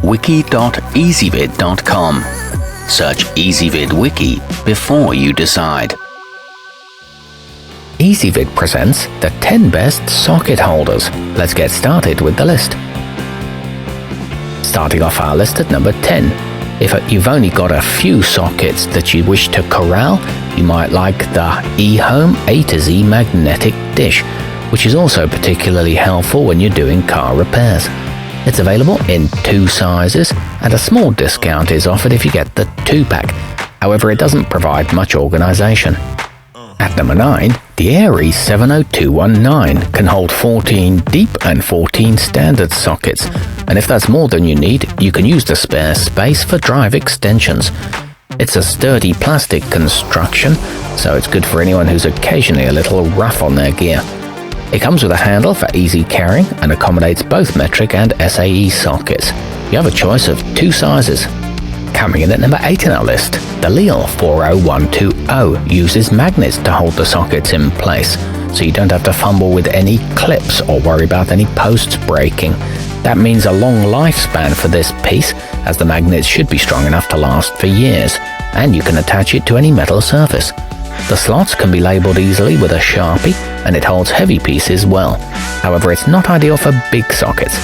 wiki.ezvid.com. Search Ezvid Wiki before you decide. Ezvid presents the 10 best socket holders. Let's get started with the list. Starting off our list at number 10. If you've only got a few sockets that you wish to corral, you might like the eHome A to Z magnetic dish, which is also particularly helpful when you're doing car repairs. It's available in 2 sizes, and a small discount is offered if you get the 2-pack. However, it doesn't provide much organization. At number 9, the Airy 70219 can hold 14 deep and 14 standard sockets, and if that's more than you need, you can use the spare space for drive extensions. It's a sturdy plastic construction, so it's good for anyone who's occasionally a little rough on their gear. It comes with a handle for easy carrying and accommodates both metric and SAE sockets. You have a choice of 2 sizes. Coming in at number 8 in our list, the lisle 40120 uses magnets to hold the sockets in place, so you don't have to fumble with any clips or worry about any posts breaking. That means a long lifespan for this piece, as the magnets should be strong enough to last for years, and you can attach it to any metal surface. The slots can be labeled easily with a Sharpie, and it holds heavy pieces well. However, it's not ideal for big sockets.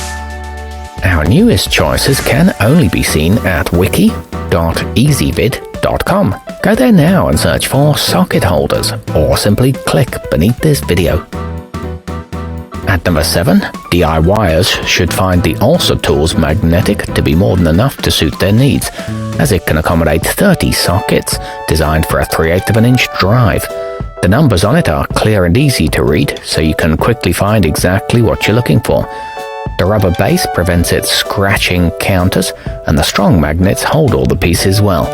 Our newest choices can only be seen at wiki.ezvid.com. Go there now and search for socket holders, or simply click beneath this video. At number 7, DIYers should find the Olsa Tools magnetic to be more than enough to suit their needs, as it can accommodate 30 sockets designed for a 3/8 of an inch drive. The numbers on it are clear and easy to read, so you can quickly find exactly what you're looking for. The rubber base prevents it scratching counters, and the strong magnets hold all the pieces well,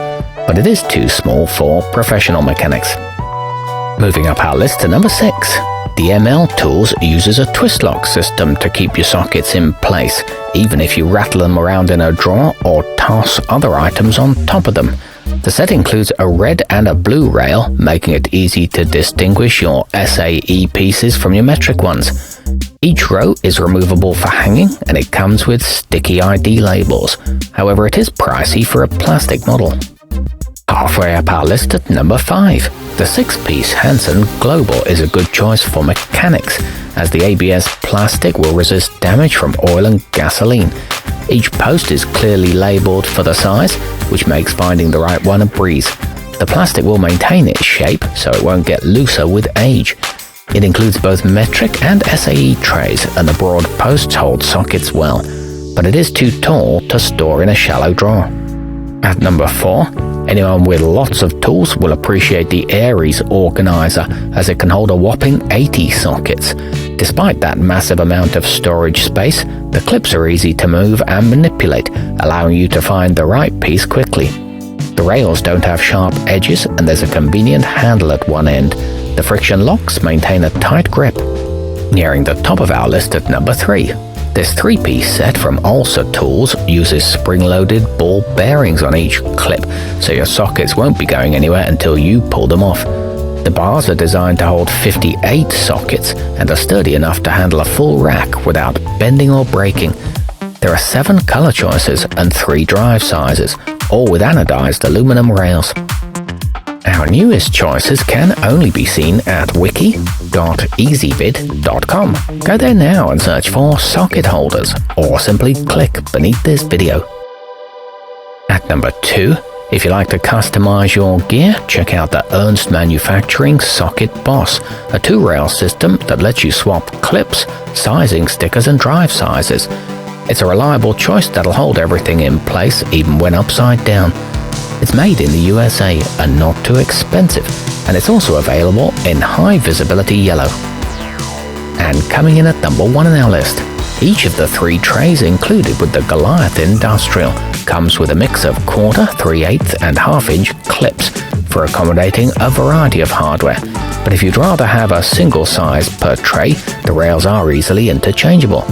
but it is too small for professional mechanics. Moving up our list to number 6. The ML Tools uses a twist lock system to keep your sockets in place, even if you rattle them around in a drawer or toss other items on top of them. The set includes a red and a blue rail, making it easy to distinguish your SAE pieces from your metric ones. Each row is removable for hanging, and it comes with sticky ID labels. However, it is pricey for a plastic model. Halfway up our list at number 5. The 6-piece Hansen Global is a good choice for mechanics, as the ABS plastic will resist damage from oil and gasoline. Each post is clearly labeled for the size, which makes finding the right one a breeze. The plastic will maintain its shape, so it won't get looser with age. It includes both metric and SAE trays, and the broad posts hold sockets well, but it is too tall to store in a shallow drawer. At number 4, anyone with lots of tools will appreciate the Aries organizer, as it can hold a whopping 80 sockets. Despite that massive amount of storage space, the clips are easy to move and manipulate, allowing you to find the right piece quickly. The rails don't have sharp edges, and there's a convenient handle at one end. The friction locks maintain a tight grip. Nearing the top of our list at number 3. This 3-piece set from Olsa Tools uses spring-loaded ball bearings on each clip, so your sockets won't be going anywhere until you pull them off. The bars are designed to hold 58 sockets and are sturdy enough to handle a full rack without bending or breaking. There are 7 color choices and 3 drive sizes, all with anodized aluminum rails. Our newest choices can only be seen at wiki.ezvid.com. Go there now and search for socket holders, or simply click beneath this video. At number 2, if you like to customize your gear, check out the Ernst Manufacturing Socket Boss, a 2-rail system that lets you swap clips, sizing stickers, and drive sizes. It's a reliable choice that'll hold everything in place, even when upside down. It's made in the USA and not too expensive, and it's also available in high visibility yellow. And coming in at number 1 in our list, each of the 3 trays included with the Goliath Industrial comes with a mix of 1/4, 3/8, and 1/2 inch clips for accommodating a variety of hardware. But if you'd rather have a single size per tray, the rails are easily interchangeable.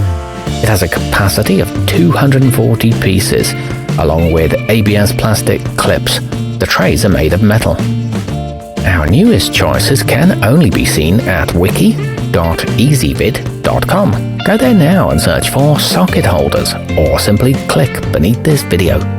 It has a capacity of 240 pieces, along with ABS plastic clips. The trays are made of metal. Our newest choices can only be seen at wiki.ezvid.com. www.ezvid.com. Go there now and search for socket holders, or simply click beneath this video.